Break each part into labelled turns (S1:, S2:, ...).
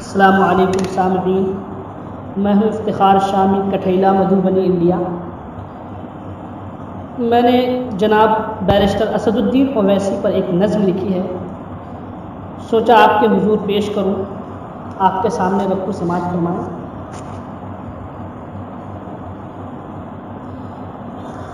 S1: السلام علیکم سامعین، میں ہوں افتخار شامی، کٹھیلا، مدھوبنی، انڈیا۔ میں نے جناب بیرسٹر اسد الدین اویسی پر ایک نظم لکھی ہے، سوچا آپ کے حضور پیش کروں، آپ کے سامنے رکھوں، سماعت فرمائیں۔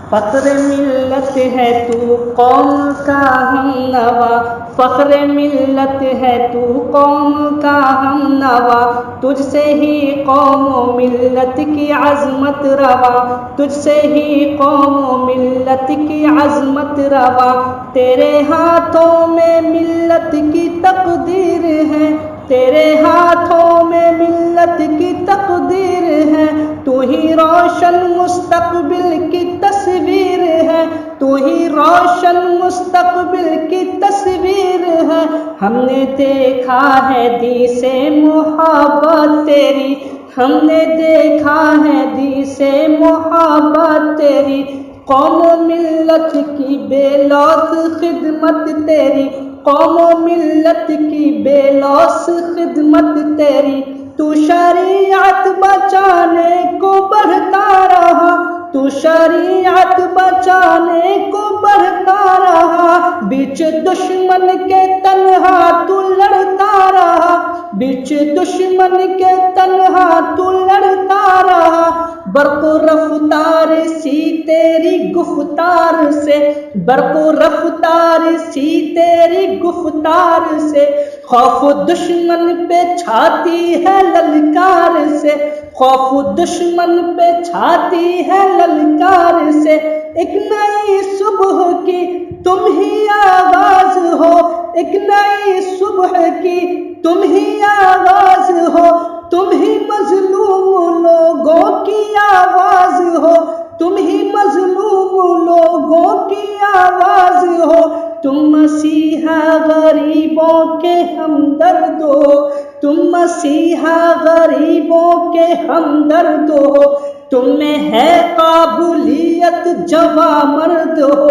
S1: فخر ملت ہے تو قوم کا ہم نوا، فخر ملت ہے تو قوم کا ہم نوا، تجھ سے ہی قوم و ملت کی عظمت روا، تجھ سے ہی قوم و ملت کی عظمت روا، تیرے ہاتھوں میں ملت کی تقدیر ہے، تیرے ہاتھوں میں ملت کی تقدیر ہے، تو ہی روشن مستقبل کی تصویر ہے، تو ہی روشن مستقبل کی تصویر ہے، ہم نے دیکھا ہے دی سے محبت تیری، ہم نے دیکھا ہے دی سے محبت تیری، قوم و ملت کی بے لوث خدمت تیری، قوم و ملت کی بے لوث خدمت تیری، تو شریعت بچانے کو بڑھتا رہا، تو شریعت بچانے کو بڑھتا رہا، بیچ دشمن کے تنہا تو لڑتا رہا، بیچ دشمن کے تنہا تو لڑتا رہا، برق و رفتار سی تیری گفتار سے، برق و رفتار سی تیری گفتار سے، خوف دشمن پہ چھاتی ہے للکار سے، خوف دشمن پہ چھاتی ہے للکار سے، ایک نئی صبح کی تم ہی آغاز ہو، ایک نئی صبح کی تم ہی آغاز ہو، تم ہی مظلوم لوگوں کی آواز ہو، تم ہی مظلوم لوگوں کی آواز ہو، تم مسیحا غریبوں کے ہمدرد ہو، تم مسیحا غریبوں کے ہمدرد ہو، تم میں ہے قابلیت جواں مرد ہو،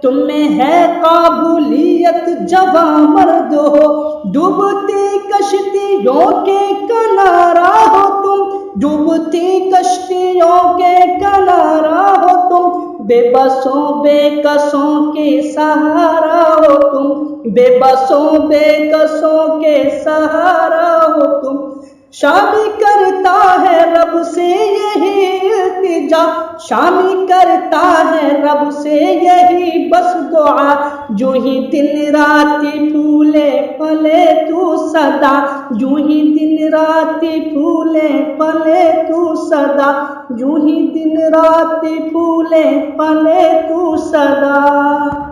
S1: تم میں ہے قابلیت جواں مرد ہو، ڈوبتی کشتیوں کے کنارہ ہو تم، ڈوبتی کشتیوں کے کنارہ ہو تم، بے بسوں بے کسوں کے سہارا ہو تم، بے بسوں بے کسوں کے سہارا ہو تم، شامی کرتا ہے رب سے یہی التجا، شامی کرتا ہے رب سے یہی بس دعا، جو ہی دن رات پھولے پلے تو صدا، جو ہی دن رات پھولے پلے تو صدا، جو ہی دن رات پھولے پلے تو صدا۔